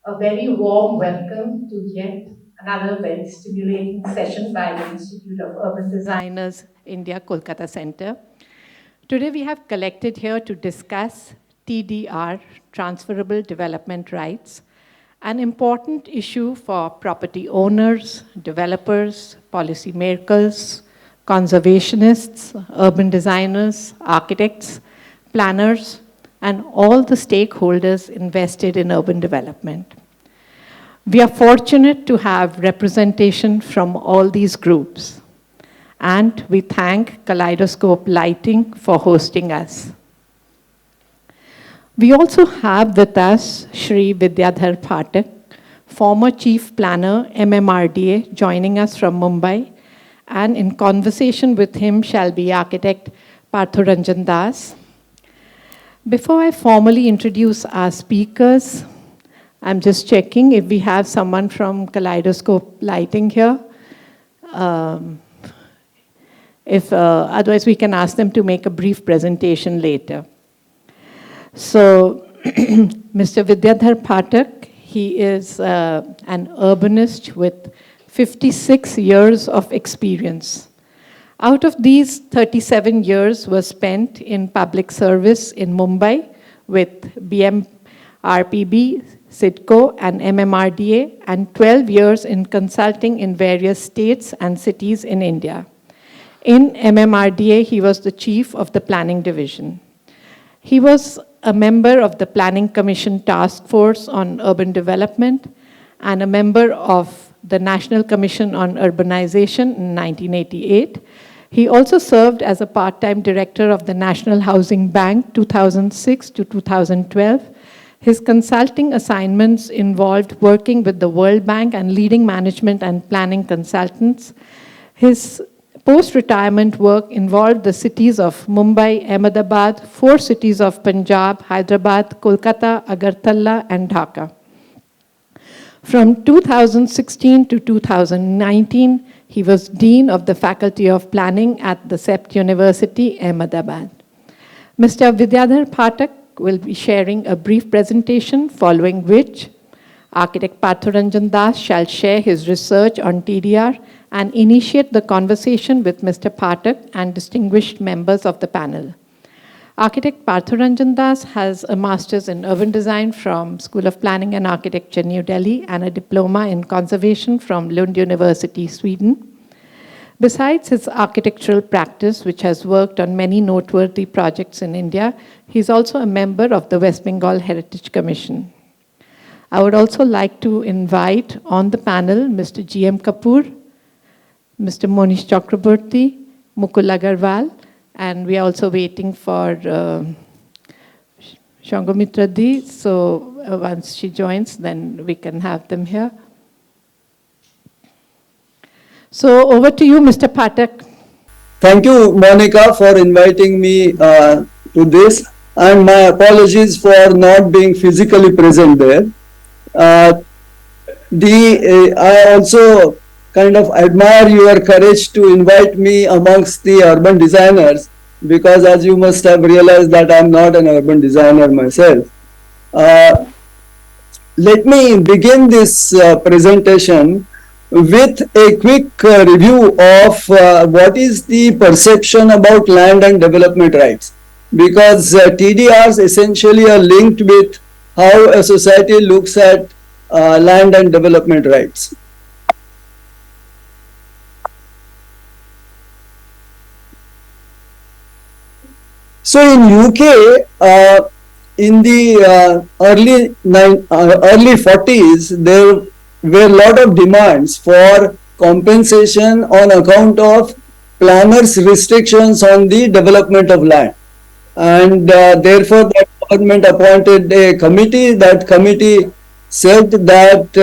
A very warm welcome to yet another very stimulating session by the Institute of Urban Designers, India, Kolkata Center. Today we have collected here to discuss TDR, Transferable Development Rights, an important issue for property owners, developers, policymakers, conservationists, urban designers, architects, planners, and all the stakeholders invested in urban development. We are fortunate to have representation from all these groups, and we thank Kaleidoscope Lighting for hosting us. We also have with us Sri Vidyadhar Phatak, former Chief Planner, MMRDA, joining us from Mumbai, and in conversation with him shall be architect Partha Ranjan Das. Before I formally introduce our speakers, I'm just checking if we have someone from Kaleidoscope Lighting here. Otherwise, we can ask them to make a brief presentation later. So, Mr. Vidyadhar Phatak, he is an urbanist with 56 years of experience. Out of these, 37 years were spent in public service in Mumbai with BMRPB, CIDCO, and MMRDA, and 12 years in consulting in various states and cities in India. In MMRDA, he was the chief of the planning division. He was a member of the Planning Commission Task Force on Urban Development and a member of the National Commission on Urbanization in 1988. He also served as a part-time director of the National Housing Bank 2006 to 2012. His consulting assignments involved working with the World Bank and leading management and planning consultants. His post-retirement work involved the cities of Mumbai, Ahmedabad, 4 cities of Punjab, Hyderabad, Kolkata, Agartala, and Dhaka. From 2016 to 2019, he was Dean of the Faculty of Planning at the CEPT University, Ahmedabad. Mr. Vidyadhar Phatak will be sharing a brief presentation, following which architect Partha Ranjan Das shall share his research on TDR and initiate the conversation with Mr. Phatak and distinguished members of the panel. Architect Partha Ranjan Das has a master's in urban design from School of Planning and Architecture, New Delhi, and a diploma in conservation from Lund University, Sweden. Besides his architectural practice, which has worked on many noteworthy projects in India, he's also a member of the West Bengal Heritage Commission. I would also like to invite on the panel Mr. G.M. Kapur, Mr. Manish Chakraborty, Mukul Agarwal, and we are also waiting for Sanghamitra Di. So once she joins, then we can have them here. So over to you, Mr. Phatak. Thank you, Monica, for inviting me to this, and my apologies for not being physically present there. I also kind of admire your courage to invite me amongst the urban designers, because as you must have realized that I'm not an urban designer myself. Let me begin this presentation with a quick review of what is the perception about land and development rights, because TDRs essentially are linked with how a society looks at land and development rights. So in UK, in the early 40s, there were a lot of demands for compensation on account of planners' restrictions on the development of land. And therefore, the government appointed a committee. That committee said that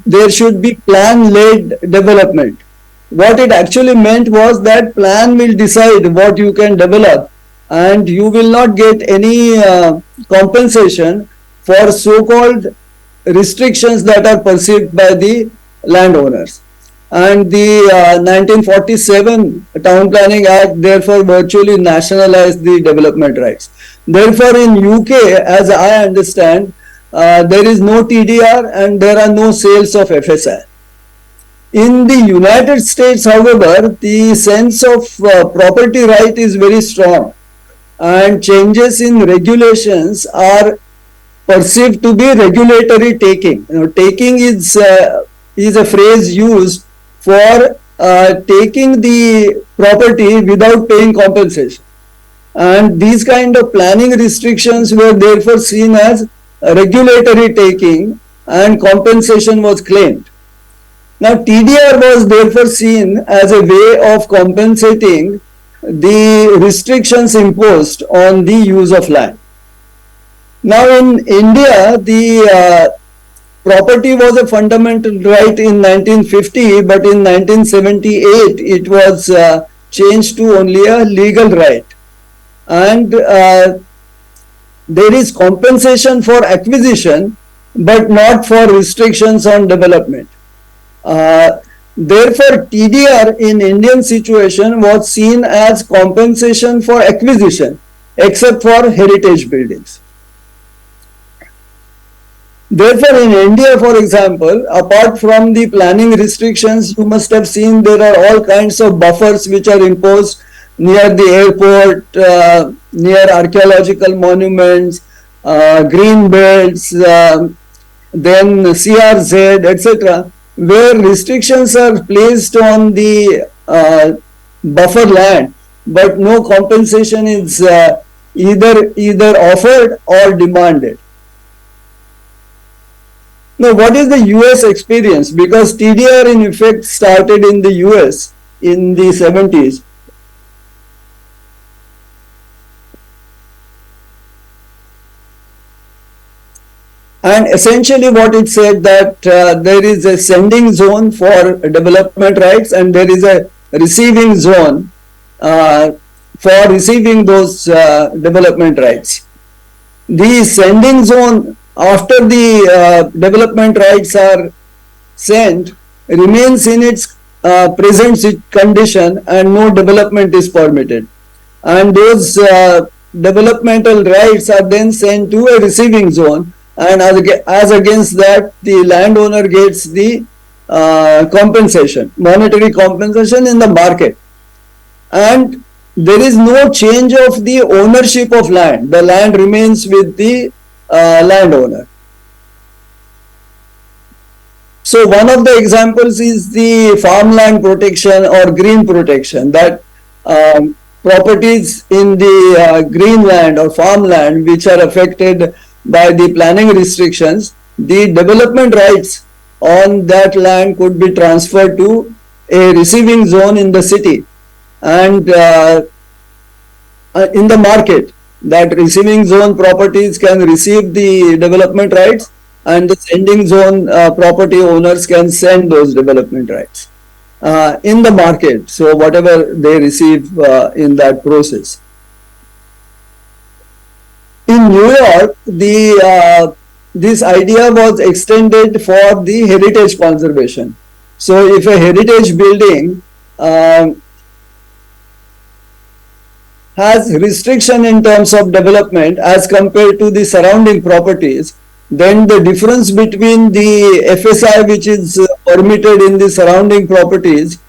there should be plan-led development. What it actually meant was that plan will decide what you can develop, and you will not get any compensation for so-called restrictions that are perceived by the landowners. And the 1947 Town Planning Act therefore virtually nationalized the development rights. Therefore, in UK, as I understand, there is no TDR and there are no sales of FSI. In the United States, however, the sense of property right is very strong, and changes in regulations are perceived to be regulatory taking. Taking is a phrase used for taking the property without paying compensation. And these kind of planning restrictions were therefore seen as regulatory taking, and compensation was claimed. Now, TDR was therefore seen as a way of compensating the restrictions imposed on the use of land. Now, in India, the property was a fundamental right in 1950, but in 1978, it was changed to only a legal right. And there is compensation for acquisition, but not for restrictions on development. Therefore, TDR in Indian situation was seen as compensation for acquisition, except for heritage buildings. Therefore, in India, for example, apart from the planning restrictions, you must have seen there are all kinds of buffers which are imposed near the airport, near archaeological monuments, green belts, then CRZ, etc., where restrictions are placed on the buffer land, but no compensation is either offered or demanded. Now, what is the US experience? Because TDR in effect started in the US in the 70s. And essentially what it said that there is a sending zone for development rights and there is a receiving zone for receiving those development rights. The sending zone, after the development rights are sent, remains in its present condition and no development is permitted. And those developmental rights are then sent to a receiving zone, and as against that, the landowner gets the compensation, monetary compensation in the market. And there is no change of the ownership of land. The land remains with the landowner. So one of the examples is the farmland protection or green protection, that properties in the green land or farmland which are affected by the planning restrictions, the development rights on that land could be transferred to a receiving zone in the city, and in the market, that receiving zone properties can receive the development rights and the sending zone property owners can send those development rights in the market. So whatever they receive in that process. In New York, this idea was extended for the heritage conservation. So if a heritage building has restriction in terms of development as compared to the surrounding properties, then the difference between the FSI which is permitted in the surrounding properties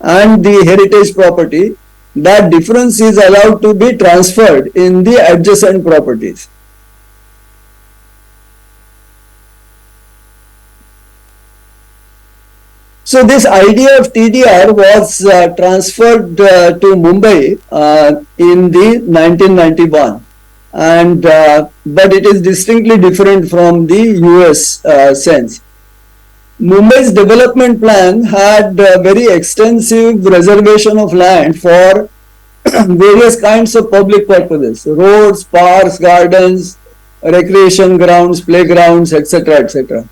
and the heritage property, that difference is allowed to be transferred in the adjacent properties. So this idea of TDR was transferred to Mumbai in the 1991, and but it is distinctly different from the US sense. Mumbai's development plan had very extensive reservation of land for various kinds of public purposes: roads, parks, gardens, recreation grounds, playgrounds, etc., etc.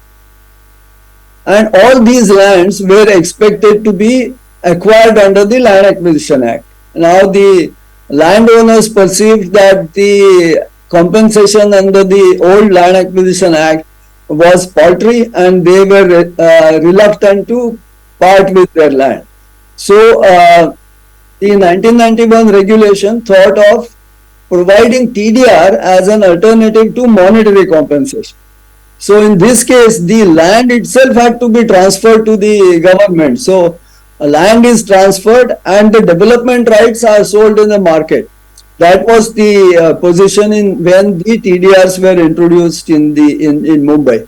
And all these lands were expected to be acquired under the Land Acquisition Act. Now the landowners perceived that the compensation under the old Land Acquisition Act was paltry and they were reluctant to part with their land. So the 1991 regulation thought of providing TDR as an alternative to monetary compensation. So in this case, the land itself had to be transferred to the government. So land is transferred and the development rights are sold in the market. That was the position in when the TDRs were introduced in Mumbai.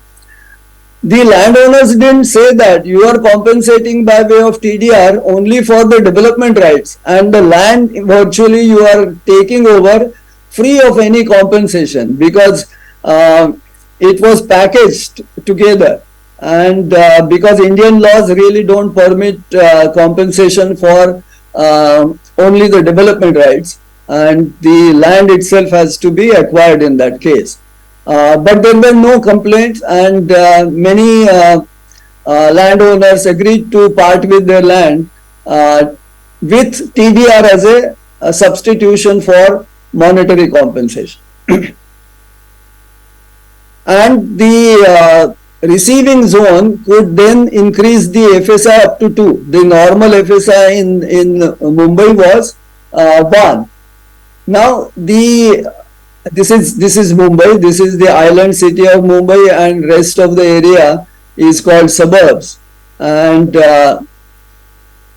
The landowners didn't say that you are compensating by way of TDR only for the development rights, and the land virtually you are taking over free of any compensation, because it was packaged together, and because Indian laws really don't permit compensation for only the development rights, and the land itself has to be acquired in that case. But there were no complaints, and many landowners agreed to part with their land with TDR as a substitution for monetary compensation. And the receiving zone could then increase the FSI up to 2. The normal FSI in Mumbai was 1. Now this is Mumbai. This is the island city of Mumbai, and rest of the area is called suburbs. And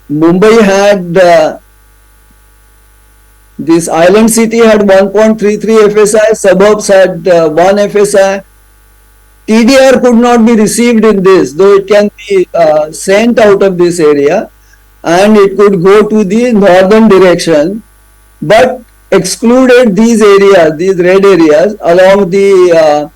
Mumbai had this island city had 1.33 FSI. Suburbs had 1 FSI. TDR could not be received in this, though it can be sent out of this area, and it could go to the northern direction, but excluded these areas, these red areas along the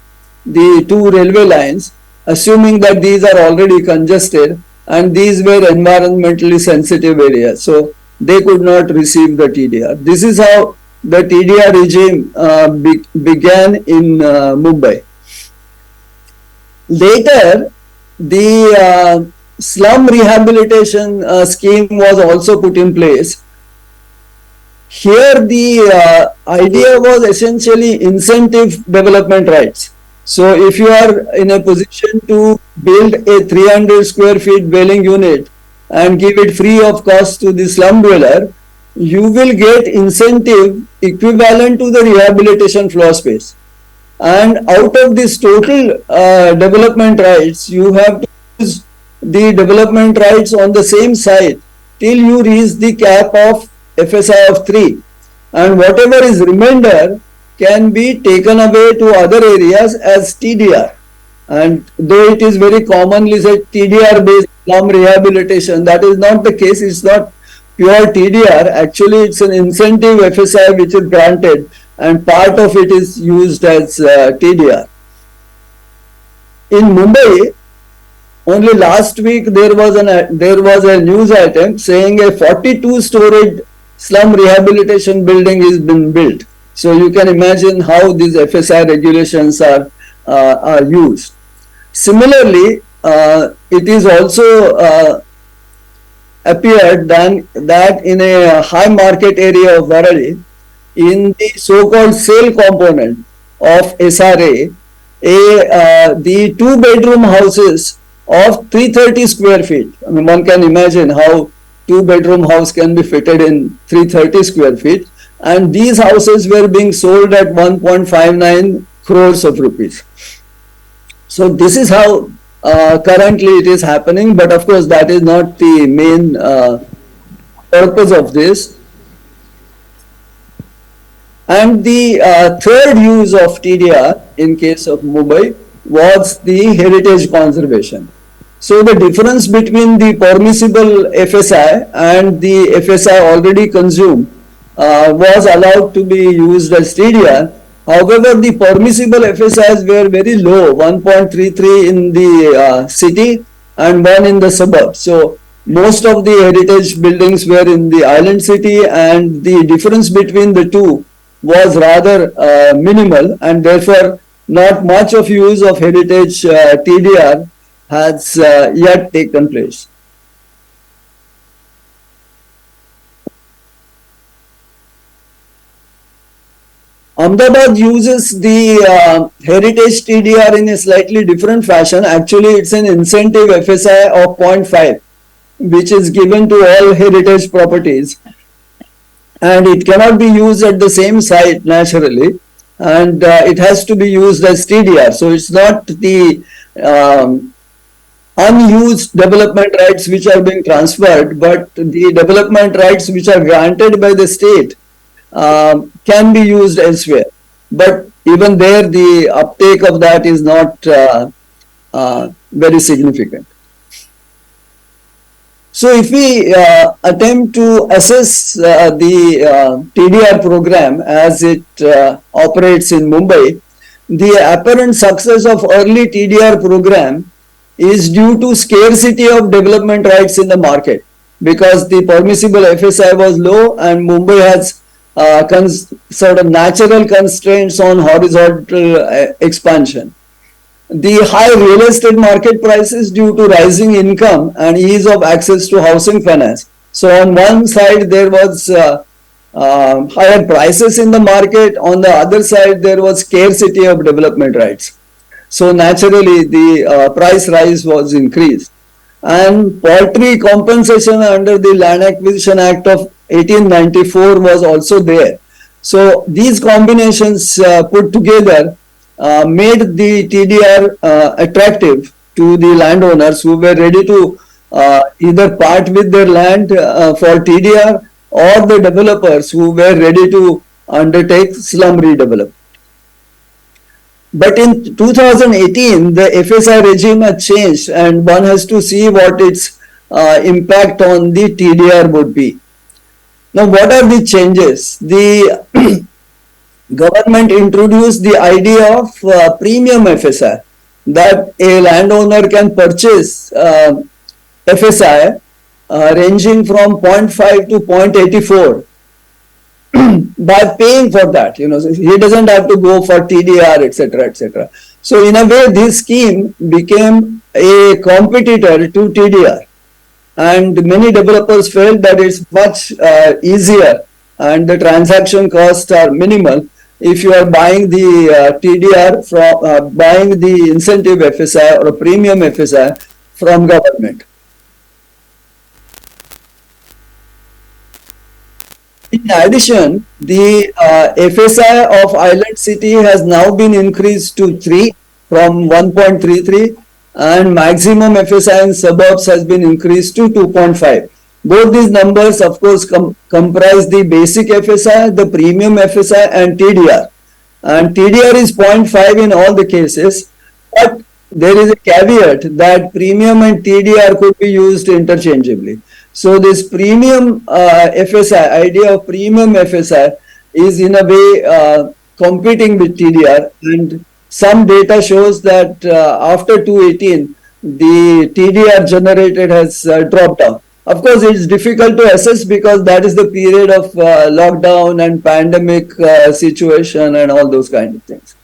2 railway lines, assuming that these are already congested and these were environmentally sensitive areas. So they could not receive the TDR. This is how the TDR regime began in Mumbai. Later, the slum rehabilitation scheme was also put in place. Here the idea was essentially incentive development rights. So if you are in a position to build a 300 square feet dwelling unit and give it free of cost to the slum dweller, you will get incentive equivalent to the rehabilitation floor space. And out of this total development rights, you have to use the development rights on the same site till you reach the cap of FSI of 3, and whatever is remainder can be taken away to other areas as TDR. And though it is very commonly said TDR based slum rehabilitation, that is not the case. It's not pure TDR. Actually, it's an incentive FSI which is granted, and part of it is used as TDR. In Mumbai, only last week there was a news item saying a 42-storied slum rehabilitation building is been built. So you can imagine how these FSI regulations are used. Similarly, it is also appeared that in a high market area of Varali, in the so-called sale component of SRA, the 2-bedroom houses of 330 square feet. I mean, one can imagine how 2-bedroom house can be fitted in 330 square feet, and these houses were being sold at 1.59 crores of rupees. So this is how currently it is happening, but of course that is not the main purpose of this. And the third use of TDR in case of Mumbai was the heritage conservation. So the difference between the permissible FSI and the FSI already consumed was allowed to be used as TDR. However, the permissible FSIs were very low, 1.33 in the city and 1 in the suburbs. So most of the heritage buildings were in the island city, and the difference between the two was rather minimal, and therefore not much of use of heritage TDR has yet taken place. Ahmedabad uses the heritage TDR in a slightly different fashion. Actually, it's an incentive FSI of 0.5, which is given to all heritage properties, and it cannot be used at the same site naturally. and it has to be used as TDR. So it's not the unused development rights which are being transferred, but the development rights which are granted by the state can be used elsewhere. But even there, the uptake of that is not very significant. So if we attempt to assess the TDR program as it operates in Mumbai, the apparent success of early TDR program is due to scarcity of development rights in the market, because the permissible FSI was low and Mumbai has sort of natural constraints on horizontal expansion. The high real estate market prices due to rising income and ease of access to housing finance. So on one side there was higher prices in the market, on the other side there was scarcity of development rights. So naturally the price rise was increased. And paltry compensation under the Land Acquisition Act of 1894 was also there. So these combinations put together made the TDR attractive to the landowners who were ready to either part with their land for TDR, or the developers who were ready to undertake slum redevelopment. But in 2018, the FSI regime has changed, and one has to see what its impact on the TDR would be. Now, what are the changes? The government introduced the idea of premium FSI, that a landowner can purchase FSI ranging from 0.5 to 0.84 by paying for that. So he doesn't have to go for TDR, etc., etc. So in a way, this scheme became a competitor to TDR, and many developers felt that it's much easier and the transaction costs are minimal if you are buying the TDR from buying the incentive FSI or a premium FSI from government. In addition, the FSI of Island City has now been increased to 3 from 1.33, and maximum FSI in suburbs has been increased to 2.5. Both these numbers, of course, comprise the basic FSI, the premium FSI, and TDR. And TDR is 0.5 in all the cases, but there is a caveat that premium and TDR could be used interchangeably. So this premium FSI, idea of premium FSI, is in a way competing with TDR, and some data shows that after 2018, the TDR generated has dropped down. Of course, it's difficult to assess because that is the period of lockdown and pandemic situation and all those kind of things.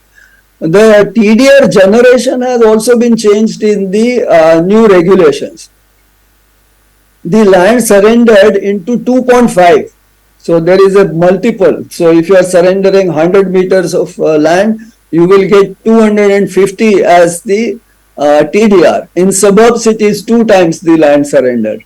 The TDR generation has also been changed in the new regulations. The land surrendered into 2.5. So there is a multiple. So if you are surrendering 100 meters of land, you will get 250 as the TDR. In suburbs, it is 2 times the land surrendered.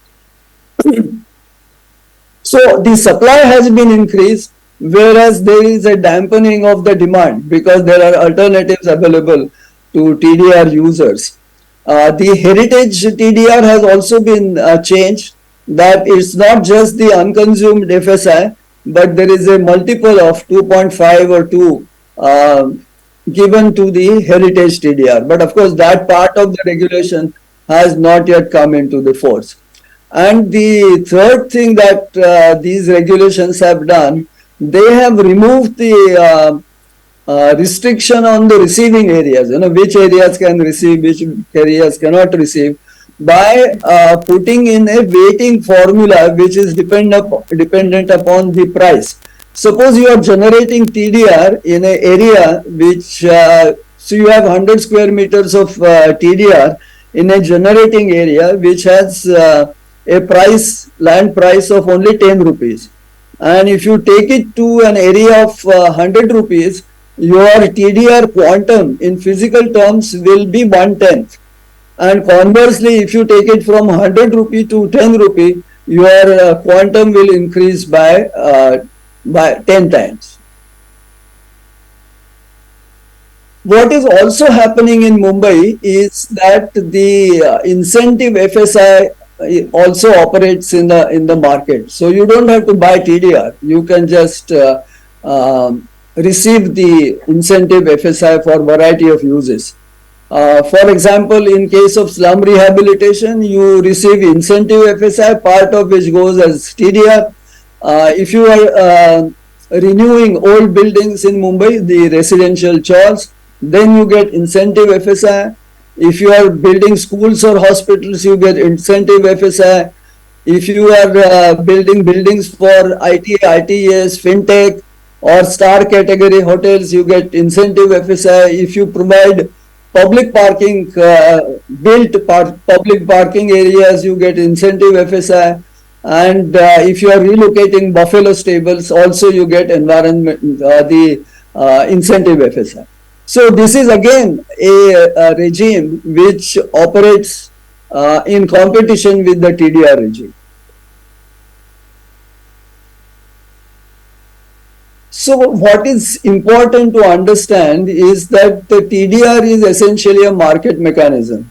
So the supply has been increased, whereas there is a dampening of the demand because there are alternatives available to TDR users. The heritage TDR has also been changed, that it's not just the unconsumed FSI, but there is a multiple of 2.5 or 2 given to the heritage TDR. But of course, that part of the regulation has not yet come into the force. And the third thing that these regulations have done, they have removed the restriction on the receiving areas, which areas can receive, which areas cannot receive, by putting in a weighting formula which is dependent upon the price. Suppose you are generating TDR in an area which, so you have 100 square meters of TDR in a generating area which has a land price of only 10 rupees. And if you take it to an area of 100 rupees, your TDR quantum in physical terms will be 1/10. And conversely, if you take it from 100 rupee to 10 rupee, your quantum will increase by 10 times. What is also happening in Mumbai is that the incentive FSI also operates in the market. So you don't have to buy TDR. You can just receive the incentive FSI for variety of uses. For example, in case of slum rehabilitation, you receive incentive FSI, part of which goes as TDR. If you are renewing old buildings in Mumbai, the residential chores, then you get incentive FSI. If you are building schools or hospitals, you get incentive FSI. If you are building buildings for IT, ITES, FinTech or star category hotels, you get incentive FSI. If you provide public parking, public parking areas, you get incentive FSI. And if you are relocating buffalo stables, also you get incentive FSI. So this is again a regime which operates in competition with the TDR regime. So what is important to understand is that the TDR is essentially a market mechanism.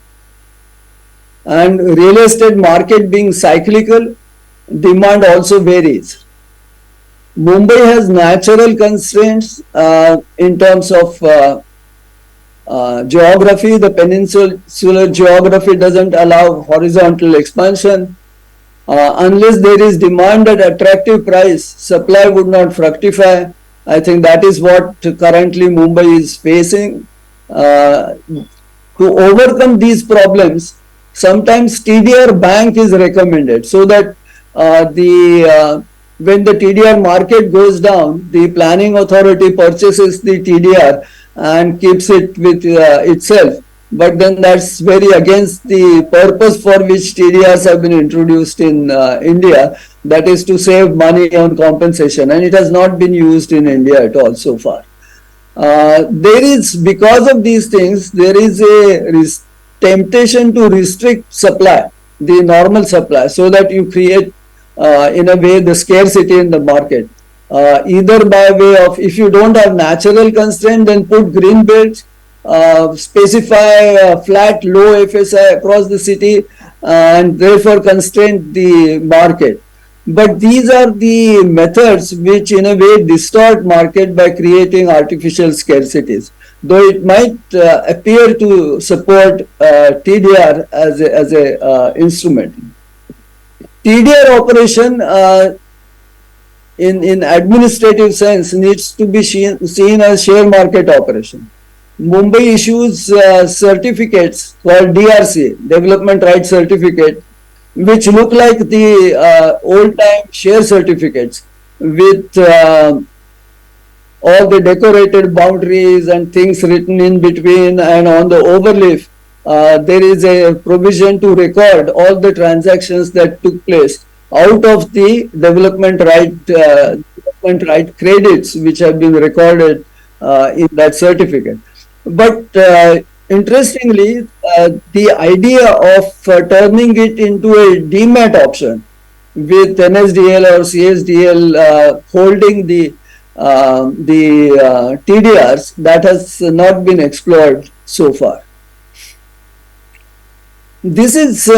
And real estate market being cyclical, demand also varies. Mumbai has natural constraints in terms of geography. The peninsular geography doesn't allow horizontal expansion. Unless there is demand at attractive price, supply would not fructify. I think that is what currently Mumbai is facing. To overcome these problems, sometimes TDR bank is recommended so that when the TDR market goes down, the planning authority purchases the TDR and keeps it with itself. But then that's very against the purpose for which TDRs have been introduced in India, that is to save money on compensation, and it has not been used in India at all so far. Because of these things, there is a temptation to restrict supply, the normal supply, so that you create in a way the scarcity in the market. Either by way of, if you don't have natural constraint, then put green belts, specify flat low FSI across the city, and therefore constrain the market. But these are the methods which in a way distort market by creating artificial scarcities. Though it might appear to support TDR as a instrument. TDR operation in administrative sense needs to be seen as share market operation. Mumbai issues certificates called DRC, Development Rights Certificate, which look like the old-time share certificates with all the decorated boundaries and things written in between, and on the overleaf there is a provision to record all the transactions that took place out of the development right credits which have been recorded in that certificate. But interestingly, the idea of turning it into a demat option with NSDL or CSDL holding the TDRs, that has not been explored so far. This is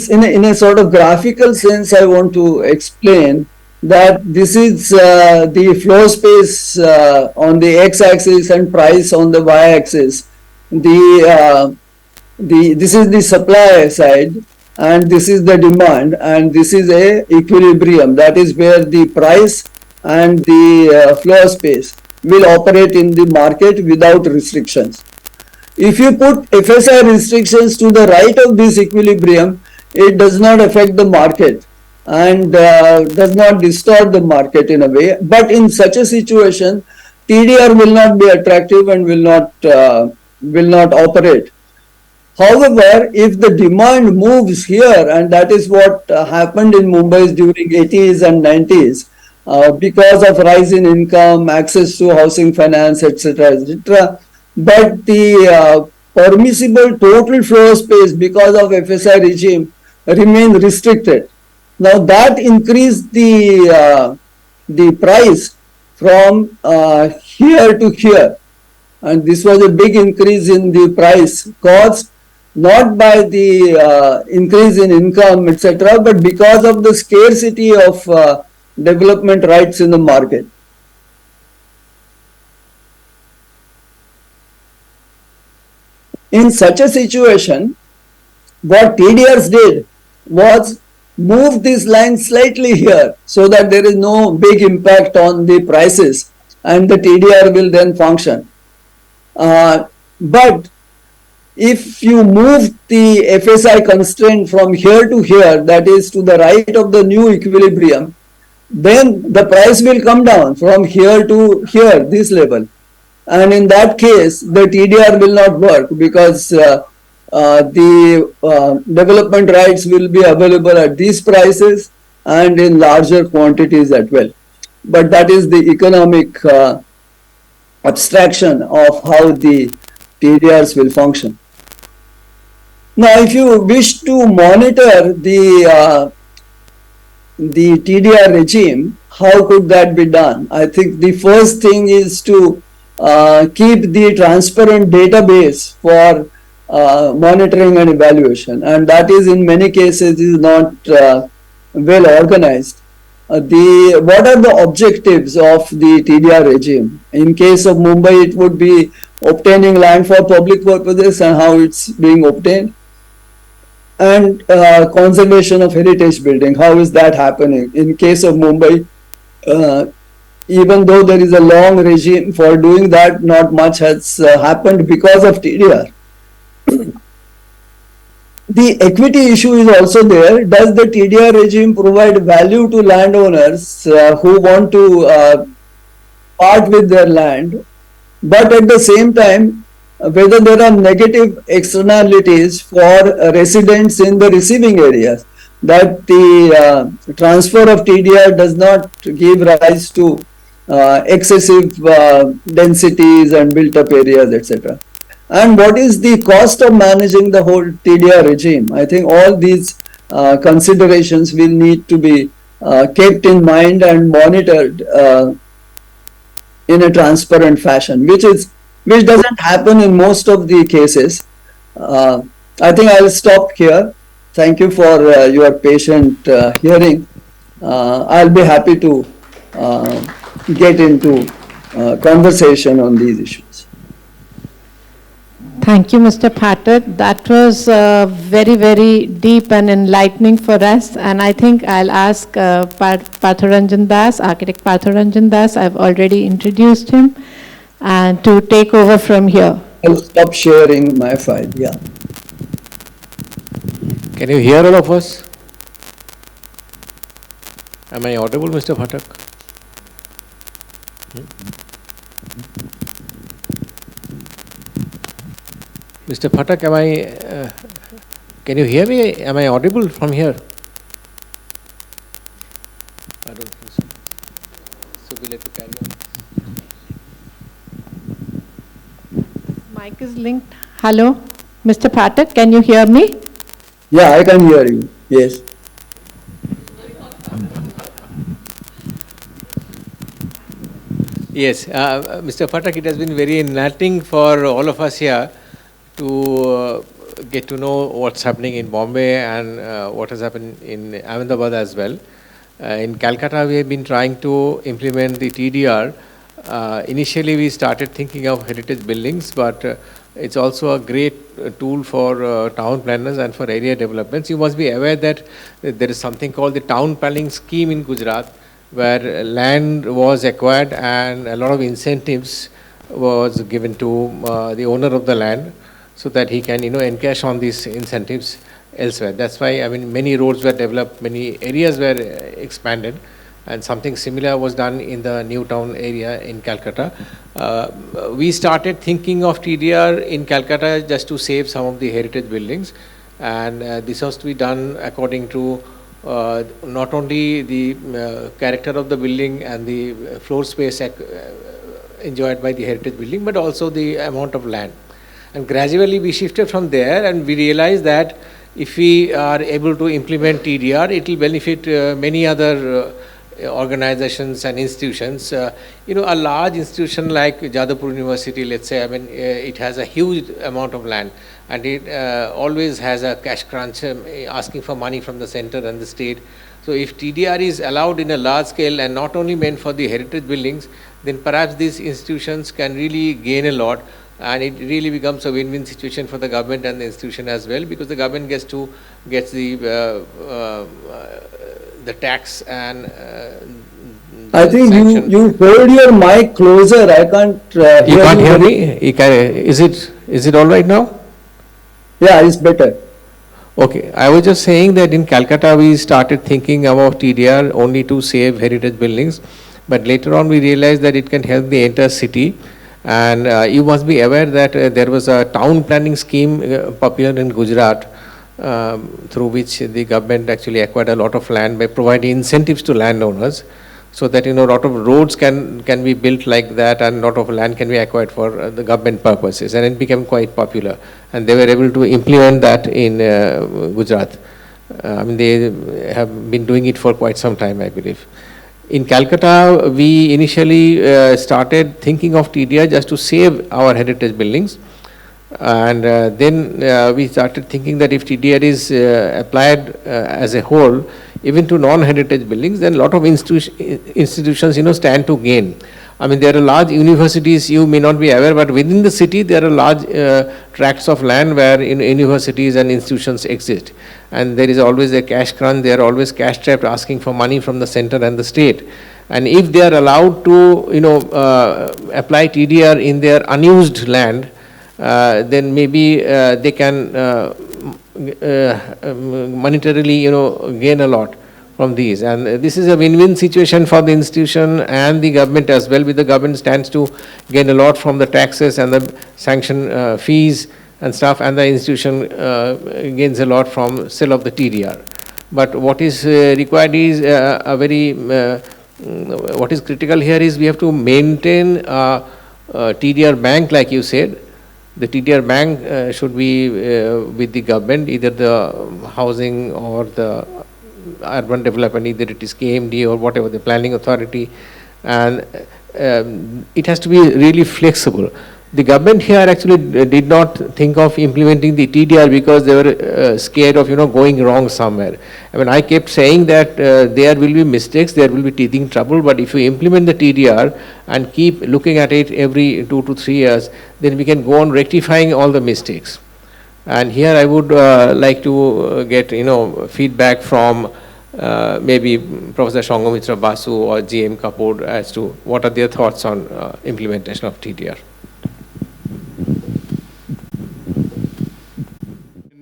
in a sort of graphical sense. I want to explain that this is the floor space on the x-axis and price on the y-axis. This is the supply side, and this is the demand, and this is a equilibrium. That is where the price and the floor space will operate in the market without restrictions. If you put FSI restrictions to the right of this equilibrium, it does not affect the market and does not distort the market in a way. But in such a situation, TDR will not be attractive and will not operate. However, if the demand moves here, and that is what happened in Mumbai during 80s and 90s, because of rise in income, access to housing finance, etc., etc., but the permissible total floor space because of FSI regime remains restricted. Now that increased the price from here to here. And this was a big increase in the price caused not by the increase in income, etc., but because of the scarcity of development rights in the market. In such a situation, what TDRs did was move this line slightly here so that there is no big impact on the prices and the TDR will then function. But if you move the FSI constraint from here to here, that is to the right of the new equilibrium, then the price will come down from here to here, this level. And in that case, the TDR will not work because the development rights will be available at these prices and in larger quantities as well. But that is the economic abstraction of how the TDRs will function. Now, if you wish to monitor the TDR regime, how could that be done? I think the first thing is to keep the transparent database for monitoring and evaluation, and that is in many cases is not well organized. What are the objectives of the TDR regime? In case of Mumbai, it would be obtaining land for public purposes and how it's being obtained, and conservation of heritage building. How is that happening? In case of Mumbai, even though there is a long regime for doing that, not much has happened because of TDR. The equity issue is also there. Does the TDR regime provide value to landowners who want to part with their land, but at the same time, whether there are negative externalities for residents in the receiving areas, that the transfer of TDR does not give rise to excessive densities and built up areas, etc. And what is the cost of managing the whole TDR regime? I think all these considerations will need to be kept in mind and monitored in a transparent fashion, which doesn't happen in most of the cases. I think I'll stop here. Thank you for your patient hearing. I'll be happy to get into conversation on these issues. Thank you, Mr. Phatak. That was very, very deep and enlightening for us. And I think I'll ask Partha Ranjan Das, Architect Partha Ranjan Das, I've already introduced him, and to take over from here. I'll stop sharing my file, yeah. Can you hear all of us? Am I audible, Mr. Phatak? Mr. Phatak, can you hear me? Am I audible from here? I don't think so. So we'll have to carry on. Mic is linked. Hello, Mr. Phatak, can you hear me? Yeah, I can hear you, yes. Yes, Mr. Phatak, it has been very enlightening for all of us here to get to know what's happening in Bombay and what has happened in Ahmedabad as well. In Calcutta, we have been trying to implement the TDR. Initially, we started thinking of heritage buildings, but it's also a great tool for town planners and for area developments. You must be aware that there is something called the town planning scheme in Gujarat, where land was acquired and a lot of incentives was given to the owner of the land, so that he can, encash on these incentives elsewhere. That's why, many roads were developed, many areas were expanded, and something similar was done in the New Town area in Calcutta. We started thinking of TDR in Calcutta just to save some of the heritage buildings, and this was to be done according to not only the character of the building and the floor space enjoyed by the heritage building, but also the amount of land. And gradually we shifted from there, and we realized that if we are able to implement TDR, it will benefit many other organizations and institutions. A large institution like Jadavpur University, let's say, it has a huge amount of land, and it always has a cash crunch, asking for money from the center and the state. So if TDR is allowed in a large scale and not only meant for the heritage buildings, then perhaps these institutions can really gain a lot, and it really becomes a win-win situation for the government and the institution as well, because the government gets the tax and I think you hold your mic closer. I can't hear you. You can't hear me? Is it all right now? Yeah, it's better. Okay, I was just saying that in Calcutta we started thinking about TDR only to save heritage buildings, but later on we realized that it can help the entire city. And you must be aware that there was a town planning scheme popular in Gujarat, through which the government actually acquired a lot of land by providing incentives to landowners, so that a lot of roads can be built like that, and a lot of land can be acquired for the government purposes, and it became quite popular, and they were able to implement that in Gujarat. They have been doing it for quite some time, I believe. In Calcutta, we initially started thinking of TDR just to save our heritage buildings, and then we started thinking that if TDR is applied as a whole, even to non-heritage buildings, then a lot of institutions, stand to gain. There are large universities, you may not be aware, but within the city there are large tracts of land where universities and institutions exist. And there is always a cash crunch, they are always cash strapped, asking for money from the center and the state. And if they are allowed to, apply TDR in their unused land, then maybe they can monetarily, gain a lot from these. And this is a win-win situation for the institution and the government as well, with the government stands to gain a lot from the taxes and the sanction fees and stuff, and the institution gains a lot from sale of the TDR. But what is required is what is critical here is we have to maintain TDR bank, like you said. The TDR bank should be with the government, either the housing or the urban development, either it is KMD or whatever, the planning authority, and it has to be really flexible. The government here actually did not think of implementing the TDR because they were scared of going wrong somewhere. I kept saying that there will be mistakes, there will be teething trouble, but if you implement the TDR and keep looking at it every 2 to 3 years, then we can go on rectifying all the mistakes. And here I would like to get feedback from maybe Professor Sanghamitra, Basu or GM Kapur as to what are their thoughts on implementation of TDR.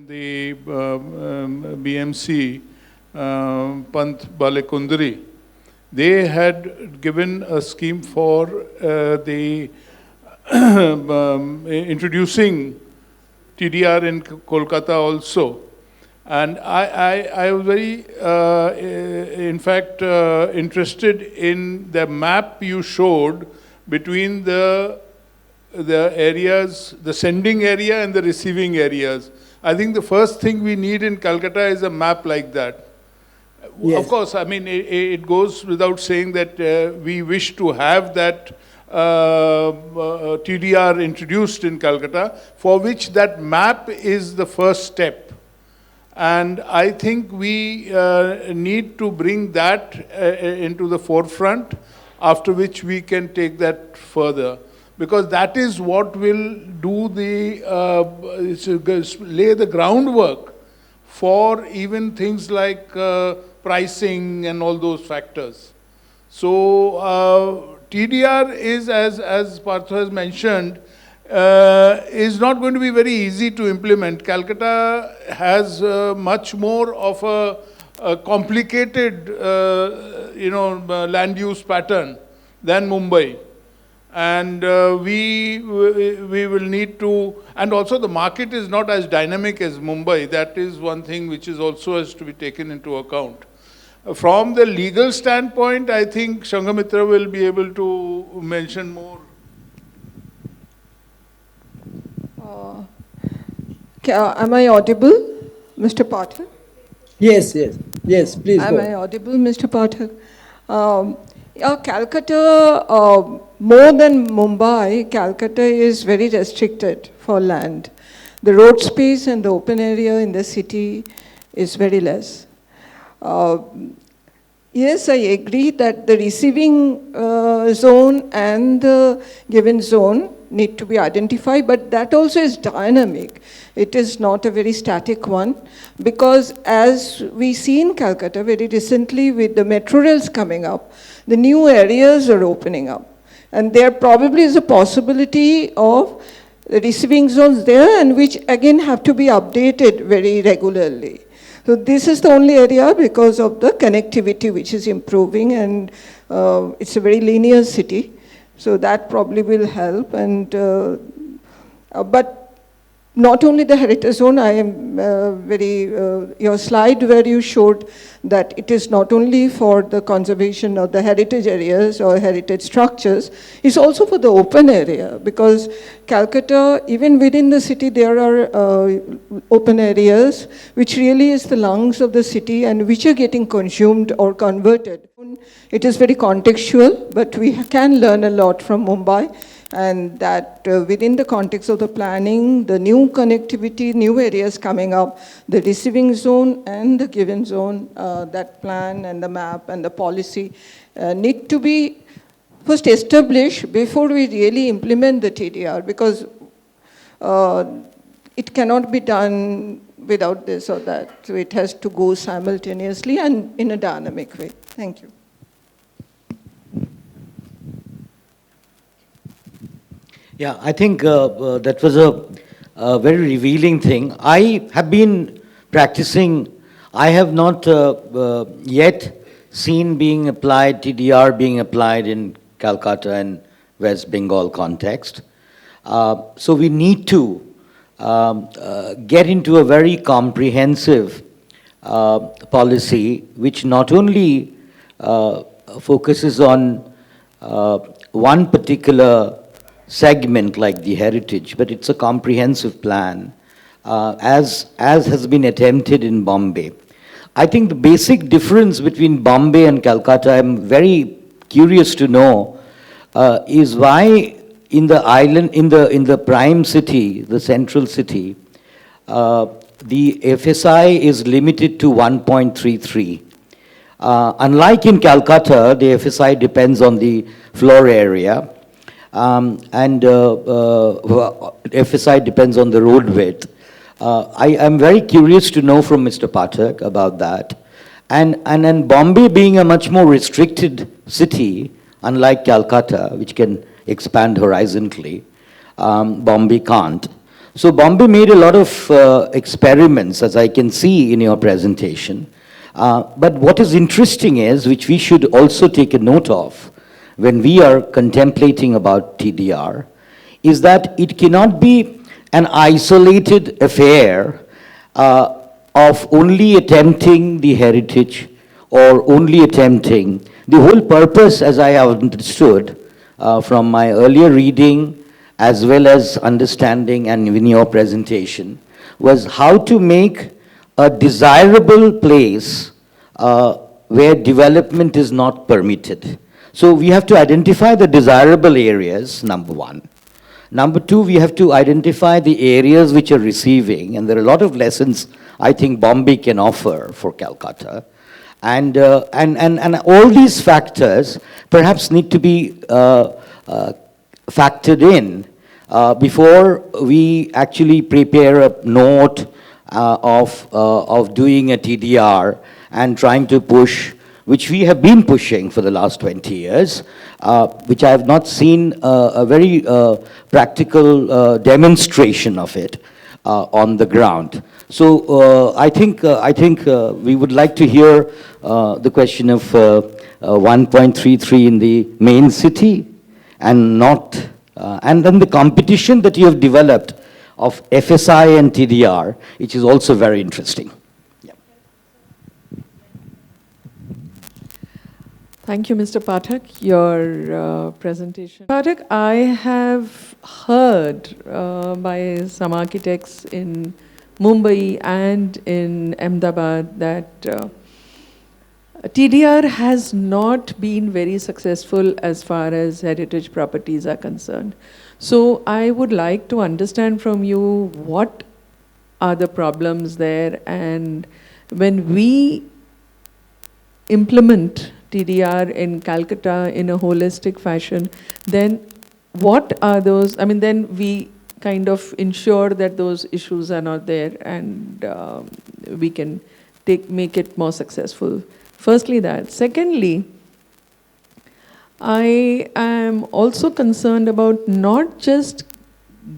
The BMC, Pant Balekundari, they had given a scheme for the introducing TDR in Kolkata also. And I was very, in fact, interested in the map you showed between the areas, the sending area and the receiving areas. I think the first thing we need in Calcutta is a map like that. Yes. Of course, it goes without saying that we wish to have that TDR introduced in Calcutta, for which that map is the first step. And I think we need to bring that into the forefront, after which we can take that further. Because that is what will do lay the groundwork for even things like pricing and all those factors. So TDR is, as Partha has mentioned, is not going to be very easy to implement. Calcutta has much more of a complicated, land use pattern than Mumbai. And we will need to, and also the market is not as dynamic as Mumbai. That is one thing which is also has to be taken into account. From the legal standpoint, I think Sanghamitra will be able to mention more. Am I audible, Mr. Patel? Yes, please Am go. I audible, Mr. Patel? Calcutta, more than Mumbai, Calcutta is very restricted for land. The road space and the open area in the city is very less. Yes, I agree that the receiving zone and the given zone need to be identified, but that also is dynamic. It is not a very static one, because as we see in Calcutta very recently with the metro rails coming up, the new areas are opening up. And there probably is a possibility of receiving zones there, and which again have to be updated very regularly. So this is the only area because of the connectivity which is improving, and it's a very linear city. So that probably will help. And but not only the heritage zone, I am your slide where you showed that it is not only for the conservation of the heritage areas or heritage structures, it's also for the open area, because Calcutta, even within the city, there are open areas which really is the lungs of the city and which are getting consumed or converted. It is very contextual, but we can learn a lot from Mumbai. And that within the context of the planning, the new connectivity, new areas coming up, the receiving zone and the given zone, that plan and the map and the policy need to be first established before we really implement the TDR, because it cannot be done without this or that. So it has to go simultaneously and in a dynamic way. Thank you. Yeah, I think that was a very revealing thing. I have been practicing, I have not yet seen being applied, TDR being applied in Calcutta and West Bengal context. So we need to get into a very comprehensive policy which not only focuses on one particular segment like the heritage, but it's a comprehensive plan, as has been attempted in Bombay. I think the basic difference between Bombay and Calcutta, I'm very curious to know, is why in the island, in the prime city, the central city, the FSI is limited to 1.33. Unlike in Calcutta, the FSI depends on the floor area. FSI depends on the road width. I am very curious to know from Mr. Phatak about that. And Bombay being a much more restricted city, unlike Calcutta, which can expand horizontally, Bombay can't. So Bombay made a lot of experiments, as I can see in your presentation. But what is interesting is, which we should also take a note of, when we are contemplating about TDR, is that it cannot be an isolated affair of only attempting the heritage or only attempting. The whole purpose, as I have understood from my earlier reading as well as understanding and in your presentation, was how to make a desirable place where development is not permitted. So we have to identify the desirable areas, number one. Number two, we have to identify the areas which are receiving, and there are a lot of lessons I think Bombay can offer for Calcutta. And all these factors perhaps need to be factored in before we actually prepare a note of doing a TDR and trying to push, which we have been pushing for the last 20 years, which I have not seen a very practical demonstration of it on the ground. So I think we would like to hear the question of 1.33 in the main city, and not, and then the competition that you have developed of FSI and TDR, which is also very interesting. Thank you, Mr. Phatak, your presentation. Phatak, I have heard by some architects in Mumbai and in Ahmedabad that TDR has not been very successful as far as heritage properties are concerned. So I would like to understand from you what are the problems there, and when we implement TDR in Calcutta in a holistic fashion, then what are those, I mean, then we kind of ensure that those issues are not there, and we can make it more successful. Firstly that. Secondly, I am also concerned about not just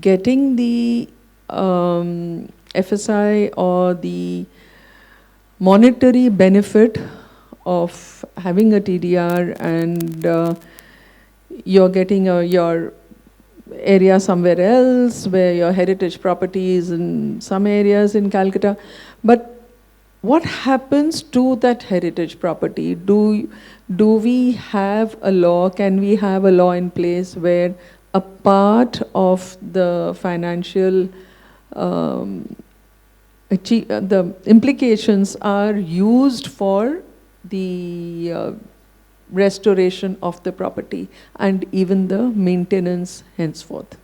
getting the FSI or the monetary benefit of having a TDR, and you're getting your area somewhere else where your heritage property is in some areas in Calcutta. But what happens to that heritage property? Do we have a law, can we have a law in place where a part of the financial the implications are used for the restoration of the property and even the maintenance henceforth?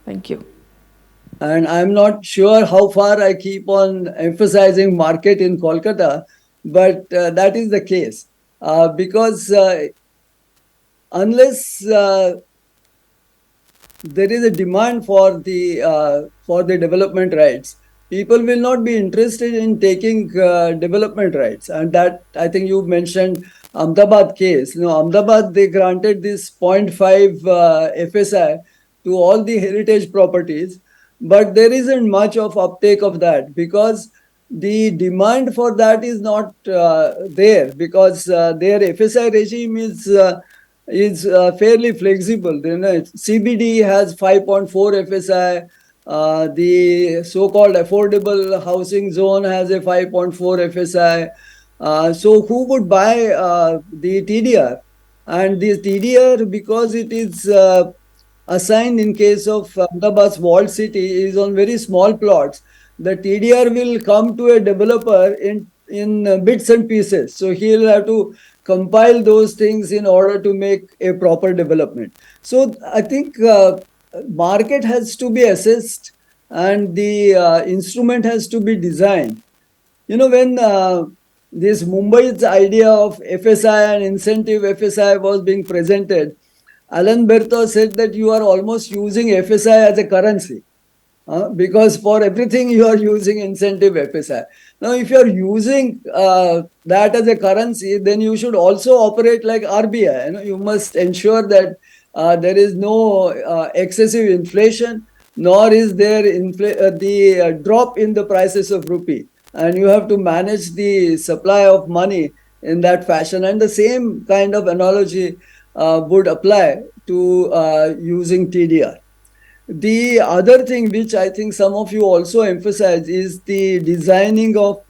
Thank you. And I'm not sure how far I keep on emphasizing market in Kolkata, but that is the case. Because unless there is a demand for the development rights, people will not be interested in taking development rights. And that, I think you mentioned Ahmedabad case. You know, Ahmedabad, they granted this 0.5 FSI to all the heritage properties, but there isn't much of uptake of that because the demand for that is not there, because their FSI regime is fairly flexible. You know, CBD has 5.4 FSI. The so-called affordable housing zone has a 5.4 FSI. So who would buy the TDR? And this TDR, because it is assigned in case of Ahmedabad's walled city, is on very small plots. The TDR will come to a developer in bits and pieces. So he'll have to compile those things in order to make a proper development. So I think market has to be assessed and the instrument has to be designed. You know, when this Mumbai's idea of FSI and incentive FSI was being presented, Alan Bertha said that you are almost using FSI as a currency. Because for everything you are using incentive FSI. Now, if you are using that as a currency, then you should also operate like RBI. You know, you must ensure that there is no excessive inflation, nor is there the drop in the prices of rupee. And you have to manage the supply of money in that fashion. And the same kind of analogy would apply to using TDR. The other thing which I think some of you also emphasize is the designing of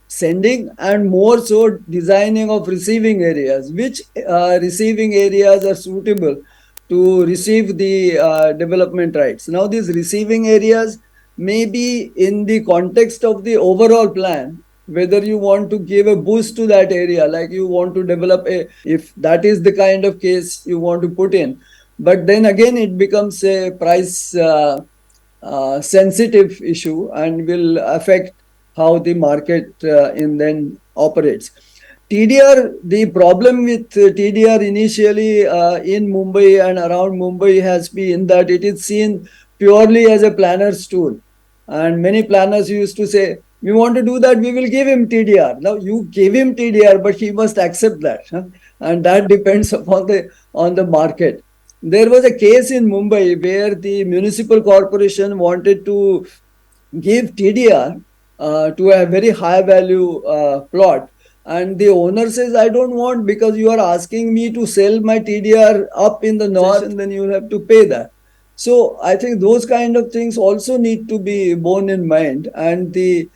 sending and more so designing of receiving areas. Which receiving areas are suitable to receive the development rights? Now, these receiving areas may be in the context of the overall plan, whether you want to give a boost to that area, like you want to develop if that is the kind of case you want to put in. But then again, it becomes a price sensitive issue and will affect how the market then operates. TDR, the problem with TDR initially in Mumbai and around Mumbai has been that it is seen purely as a planner's tool. And many planners used to say, we want to do that, we will give him TDR. Now, you give him TDR, but he must accept that. And that depends upon on the market. There was a case in Mumbai where the municipal corporation wanted to give TDR to a very high value plot. And the owner says, I don't want, because you are asking me to sell my TDR up in the north and then you will have to pay that. So I think those kind of things also need to be borne in mind. And the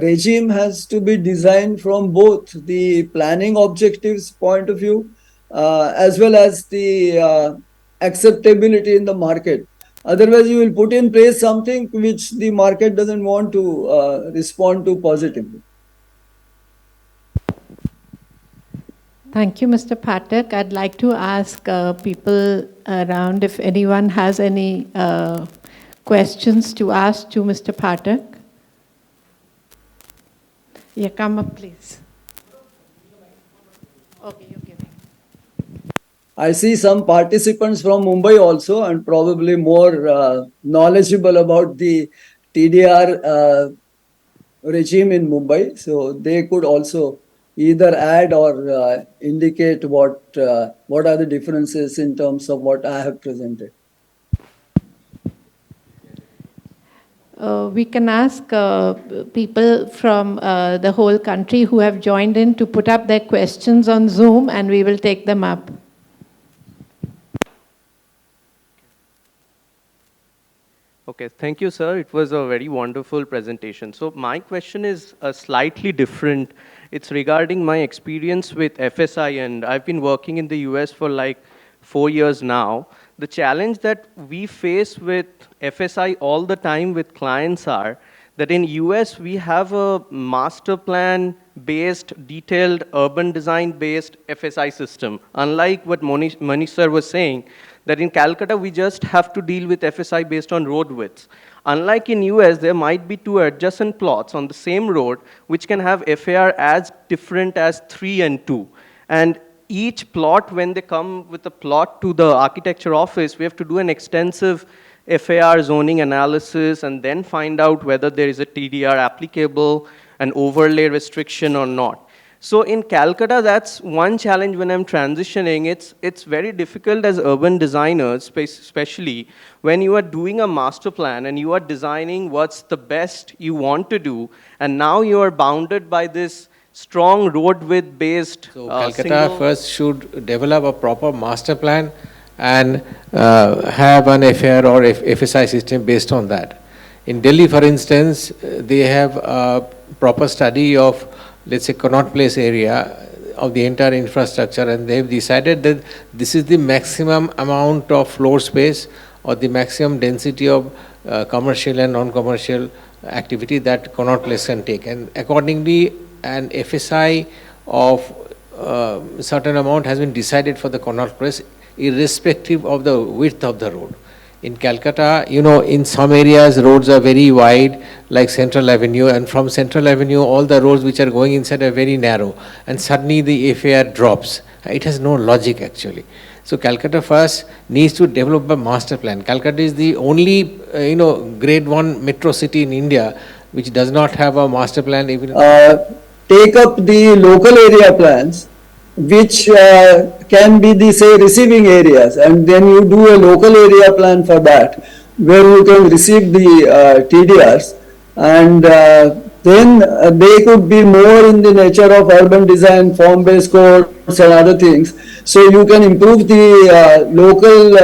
regime has to be designed from both the planning objectives point of view as well as the acceptability in the market. Otherwise, you will put in place something which the market doesn't want to respond to positively. Thank you, Mr. Phatak. I'd like to ask people around if anyone has any questions to ask to Mr. Phatak. Yeah, come up, please. Okay, you're giving. I see some participants from Mumbai also, and probably more knowledgeable about the TDR regime in Mumbai. So they could also either add or indicate what are the differences in terms of what I have presented. We can ask people from the whole country who have joined in to put up their questions on Zoom, and we will take them up. Okay, thank you, sir. It was a very wonderful presentation. So my question is slightly different. It's regarding my experience with FSI, and I've been working in the US for like 4 years now. The challenge that we face with FSI all the time with clients are that in US we have a master plan based, detailed, urban design based FSI system. Unlike what Manish sir was saying, that in Calcutta we just have to deal with FSI based on road widths. Unlike in US, there might be 2 adjacent plots on the same road which can have FAR as different as 3 and 2. And each plot, when they come with a plot to the architecture office, we have to do an extensive FAR zoning analysis and then find out whether there is a TDR applicable, an overlay restriction or not. So in Calcutta, that's one challenge when I'm transitioning. It's very difficult as urban designers, especially when you are doing a master plan and you are designing what's the best you want to do, and now you are bounded by this strong road width based. So Calcutta first should develop a proper master plan and have an FAR or FSI system based on that. In Delhi, for instance, they have a proper study of, let's say, Connaught Place area of the entire infrastructure, and they've decided that this is the maximum amount of floor space or the maximum density of commercial and non-commercial activity that Connaught Place can take. And accordingly, an FSI of certain amount has been decided for the Connaught Place, irrespective of the width of the road. In Calcutta, you know, in some areas roads are very wide, like Central Avenue, and from Central Avenue all the roads which are going inside are very narrow, and suddenly the FAR drops. It has no logic actually. So Calcutta first needs to develop a master plan. Calcutta is the only grade 1 metro city in India which does not have a master plan. Even take up the local area plans, which can be the, say, receiving areas, and then you do a local area plan for that, where you can receive the TDRs, and then they could be more in the nature of urban design, form-based codes and other things. So you can improve the local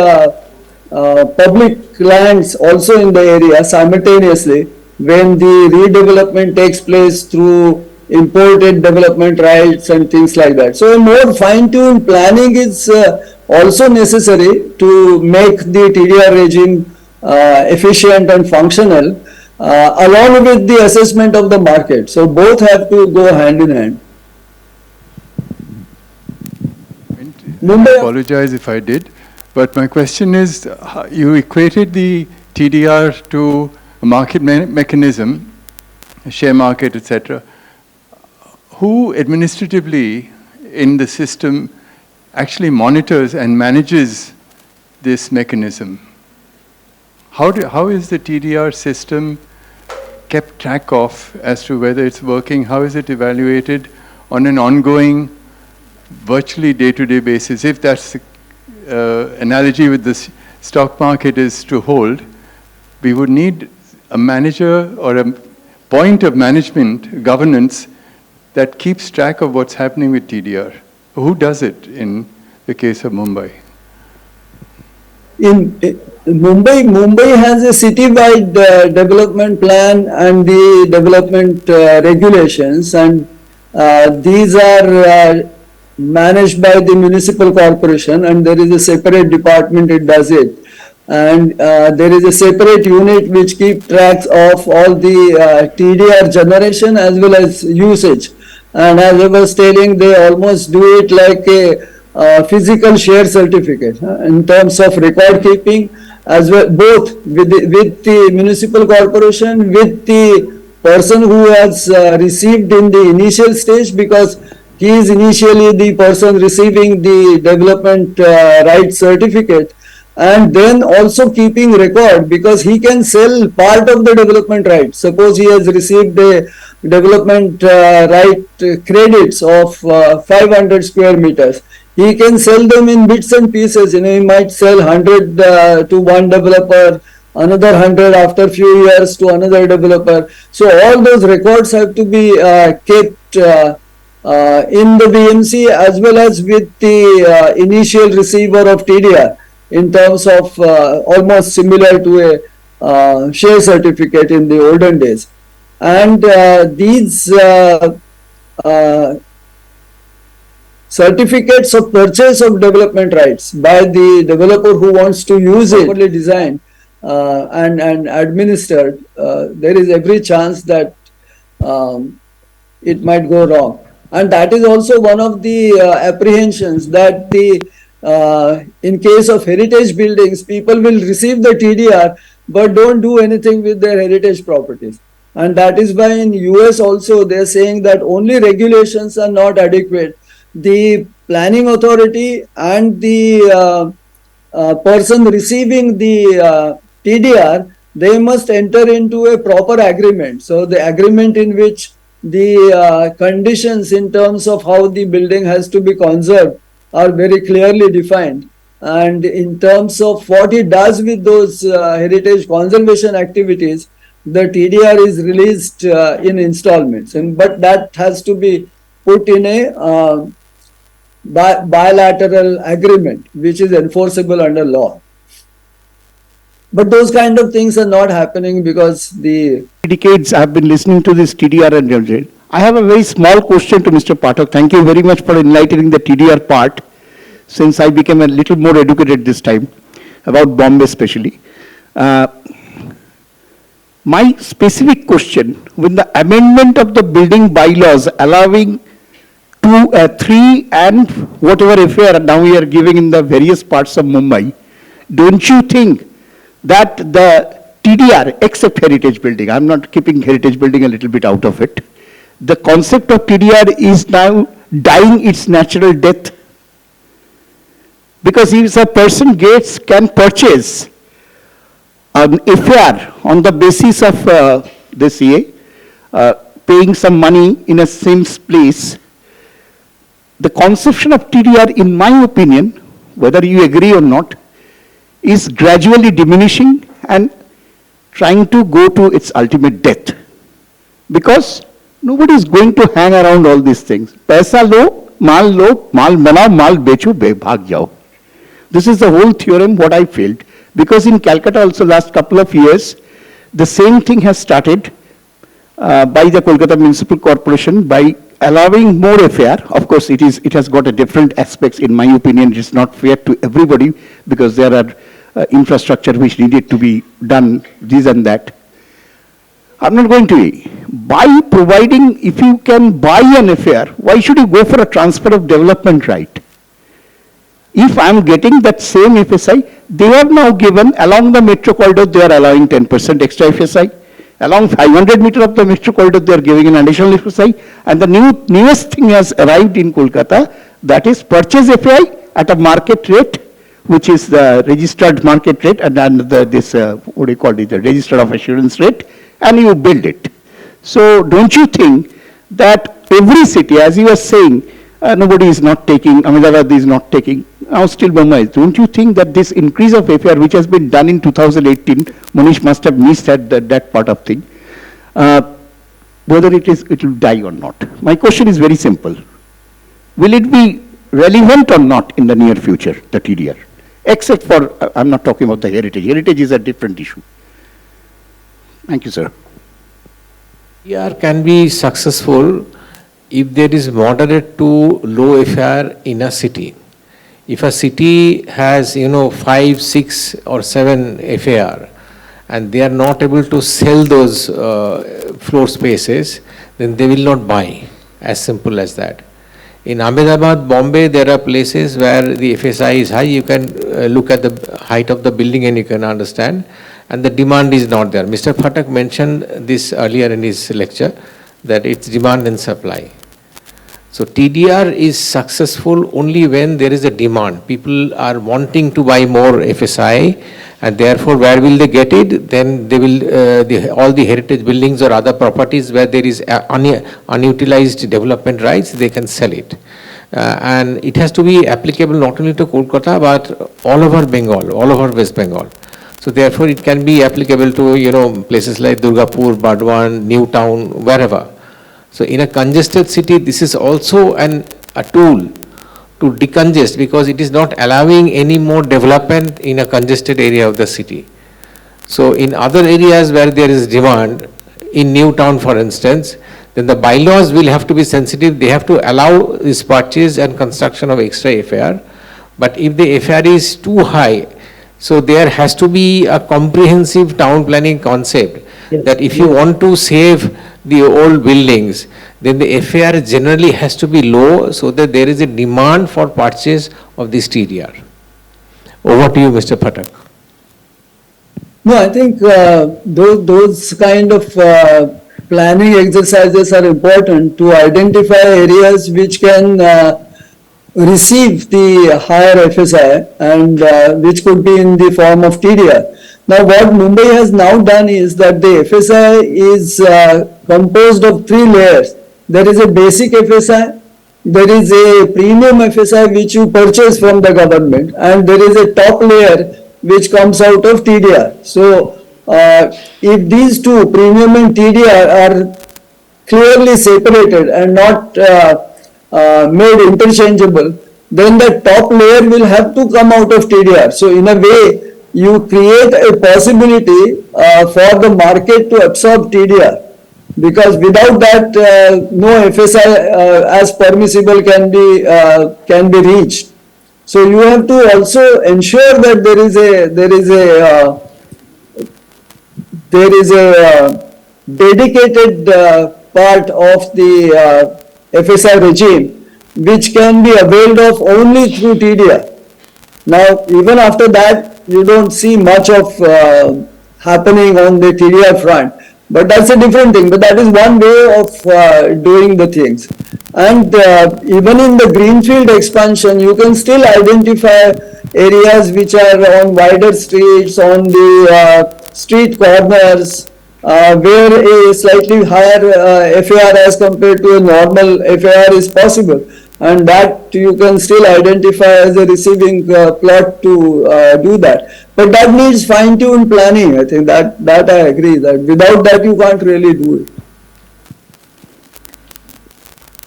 public lands also in the area simultaneously when the redevelopment takes place through imported development rights and things like that. So a more fine-tuned planning is also necessary to make the TDR regime efficient and functional, along with the assessment of the market. So both have to go hand in hand. I apologize if I did, but my question is, you equated the TDR to a market mechanism, a share market, etc. Who administratively in the system actually monitors and manages this mechanism? How is the TDR system kept track of as to whether it's working? How is it evaluated on an ongoing, virtually day-to-day basis? If that's analogy with the stock market is to hold, we would need a manager or a point of management governance that keeps track of what's happening with TDR. Who does it in the case of Mumbai? In Mumbai has a citywide development plan and the development regulations, and these are managed by the municipal corporation, and there is a separate department that does it. And there is a separate unit which keeps track of all the TDR generation as well as usage. And as I was telling, they almost do it like a physical share certificate in terms of record keeping, as well, both with the municipal corporation, with the person who has received in the initial stage, because he is initially the person receiving the development right certificate, and then also keeping record, because he can sell part of the development right. Suppose he has received a development right credits of 500 square meters. He can sell them in bits and pieces. He might sell 100 to one developer, another 100 after few years to another developer. So all those records have to be kept in the BMC, as well as with the initial receiver of TDR, in terms of almost similar to a share certificate in the olden days. And these certificates of purchase of development rights by the developer who wants to use it, properly designed and administered, there is every chance that it might go wrong. And that is also one of the apprehensions, that in case of heritage buildings, people will receive the TDR but don't do anything with their heritage properties. And that is why in US also they are saying that only regulations are not adequate. The planning authority and the person receiving the TDR, they must enter into a proper agreement. So the agreement in which the conditions in terms of how the building has to be conserved are very clearly defined. And in terms of what it does with those heritage conservation activities, the TDR is released in installments. But that has to be put in a bilateral agreement, which is enforceable under law. But those kind of things are not happening because the decades I have been listening to this TDR and Ranjan. I have a very small question to Mr. Phatak. Thank you very much for enlightening the TDR part, since I became a little more educated this time about Bombay especially. My specific question, with the amendment of the building bylaws allowing 2, 3 and whatever affair now we are giving in the various parts of Mumbai, don't you think that the TDR, except heritage building, I'm not keeping heritage building a little bit out of it, the concept of TDR is now dying its natural death? Because if a person can purchase an affair on the basis of this year, paying some money in a same place, the conception of TDR, in my opinion, whether you agree or not, is gradually diminishing and trying to go to its ultimate death. Because nobody is going to hang around all these things. Paisa lo, mal banao, mal becho, bhag jao. This is the whole theorem what I felt. Because in Calcutta also last couple of years, the same thing has started by the Kolkata Municipal Corporation by allowing more affair. Of course, it has got a different aspects. In my opinion, it is not fair to everybody because there are infrastructure which needed to be done, this and that. I'm not going to. By providing, if you can buy an affair, why should you go for a transfer of development right? If I'm getting that same FSI, they have now given, along the metro corridor, they are allowing 10% extra FSI. Along 500 meters of the metro corridor, they are giving an additional FSI. And the newest thing has arrived in Kolkata, that is purchase FSI at a market rate, which is the registered market rate, and then what do you call it, the register of assurance rate, and you build it. So don't you think that every city, as you were saying, nobody is not taking, Ahmedabad is not taking, now still Mumbai. Don't you think that this increase of APR, which has been done in 2018, Manish must have missed that part of thing, whether it will die or not? My question is very simple. Will it be relevant or not in the near future, the TDR? Except for, I'm not talking about the heritage. Heritage is a different issue. Thank you, sir. TDR can be successful if there is moderate to low FAR in a city. If a city has, 5, 6 or 7 FAR and they are not able to sell those floor spaces, then they will not buy. as simple as that. In Ahmedabad, Bombay, there are places where the FSI is high. You can look at the height of the building and you can understand. And the demand is not there. Mr. Phatak mentioned this earlier in his lecture, that it's demand and supply. So TDR is successful only when there is a demand. People are wanting to buy more FSI, and therefore where will they get it? Then they will, all the heritage buildings or other properties where there is unutilized development rights, they can sell it. And it has to be applicable not only to Kolkata, but all over Bengal, all over West Bengal. So therefore it can be applicable to, places like Durgapur, Burdwan, New Town, wherever. So in a congested city, this is also a tool to decongest, because it is not allowing any more development in a congested area of the city. So in other areas where there is demand, in New Town for instance, then the bylaws will have to be sensitive. They have to allow this purchase and construction of extra FAR. But if the FAR is too high, so there has to be a comprehensive town planning concept, that if you want to save the old buildings, then the FAR generally has to be low, so that there is a demand for purchase of this TDR. Over to you, Mr. Phatak. No, I think those kind of planning exercises are important to identify areas which can receive the higher FSI and which could be in the form of TDR. Now what Mumbai has now done is that the FSI is composed of 3 layers. There is a basic FSI, there is a premium FSI which you purchase from the government, and there is a top layer which comes out of TDR. So if these two, premium and TDR, are clearly separated and not made interchangeable, then the top layer will have to come out of TDR. So in a way, you create a possibility for the market to absorb TDR, because without that, no FSI as permissible can be reached. So you have to also ensure that there is a dedicated part of the FSI regime which can be availed of only through TDR. Now, even after that, you don't see much of happening on the TDR front, but that's a different thing. But that is one way of doing the things. And even in the greenfield expansion, you can still identify areas which are on wider streets, on the street corners, where a slightly higher FAR as compared to a normal FAR is possible. And that you can still identify as a receiving plot to do that. But that needs fine-tuned planning. I think that I agree, that without that you can't really do it.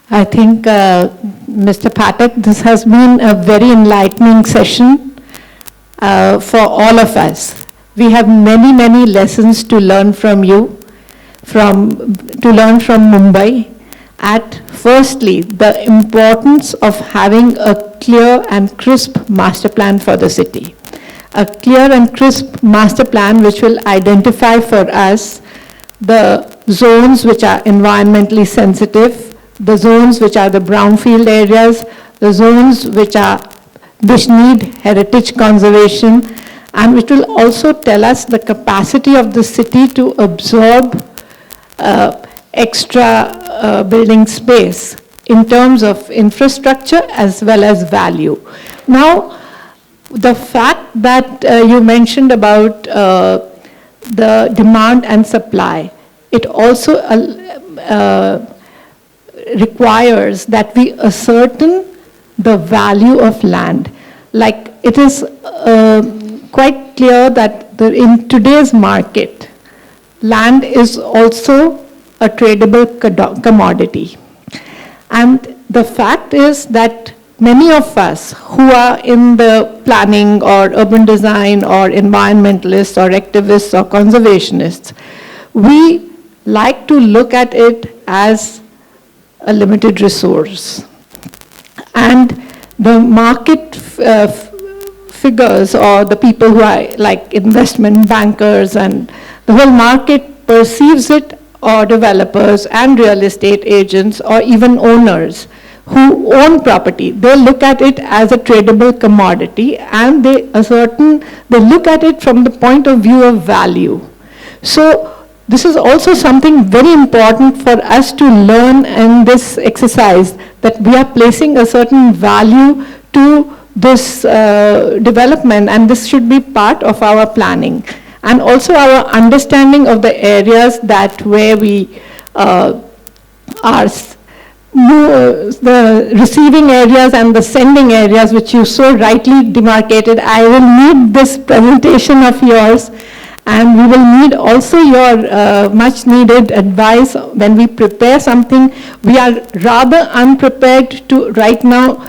I think, Mr. Phatak, this has been a very enlightening session for all of us. We have many, many lessons to learn from you, to learn from Mumbai. Firstly, the importance of having a clear and crisp master plan for the city. A clear and crisp master plan which will identify for us the zones which are environmentally sensitive, the zones which are the brownfield areas, the zones which need heritage conservation, and which will also tell us the capacity of the city to absorb extra building space in terms of infrastructure as well as value. Now, the fact that you mentioned about the demand and supply, it also requires that we ascertain the value of land. Like, it is quite clear that in today's market, land is also a tradable commodity. And the fact is that many of us who are in the planning or urban design or environmentalists or activists or conservationists, we like to look at it as a limited resource. And the market figures, or the people who are like investment bankers and the whole market perceives it or developers and real estate agents or even owners who own property, they look at it as a tradable commodity, and they look at it from the point of view of value. So this is also something very important for us to learn in this exercise, that we are placing a certain value to this development, and this should be part of our planning. And also our understanding of the areas that where we are, the receiving areas and the sending areas, which you so rightly demarcated. I will need this presentation of yours, and we will need also your much needed advice when we prepare something. We are rather unprepared to right now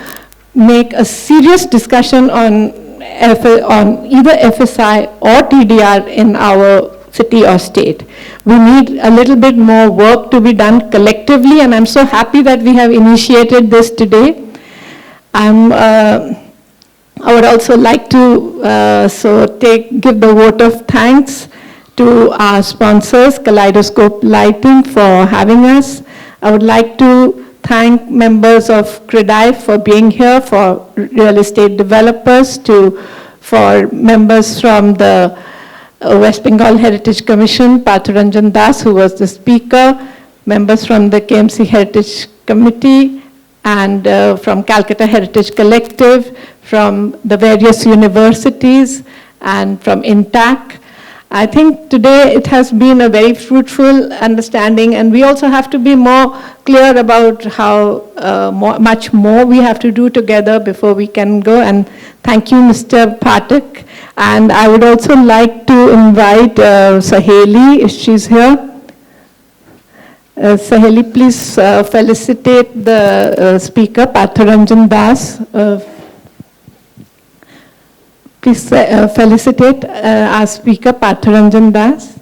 make a serious discussion on either FSI or TDR in our city or state. We need a little bit more work to be done collectively, and I'm so happy that we have initiated this today. I would also like to give the vote of thanks to our sponsors, Kaleidoscope Lighting, for having us. I would like to thank members of Credai for being here, for real estate developers, for members from the West Bengal Heritage Commission, Partha Ranjan Das, who was the speaker, members from the KMC Heritage Committee, and from Calcutta Heritage Collective, from the various universities, and from INTACH. I think today it has been a very fruitful understanding, and we also have to be more clear about how much more we have to do together before we can go. And thank you, Mr. Phatak. And I would also like to invite Saheli, if she's here. Saheli, please felicitate the speaker, Partha Ranjan Das. Please felicitate our speaker, Partha Ranjan Das.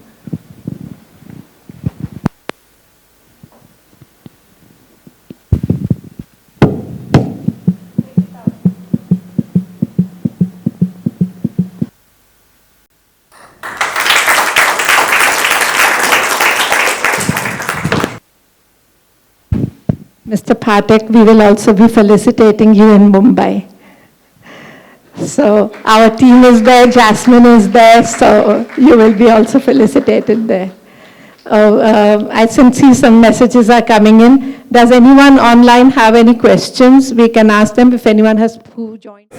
Mr. Phatak, we will also be felicitating you in Mumbai. So our team is there, Jasmine is there, so you will be also felicitated there. I can see some messages are coming in. Does anyone online have any questions? We can ask them if anyone has who joined.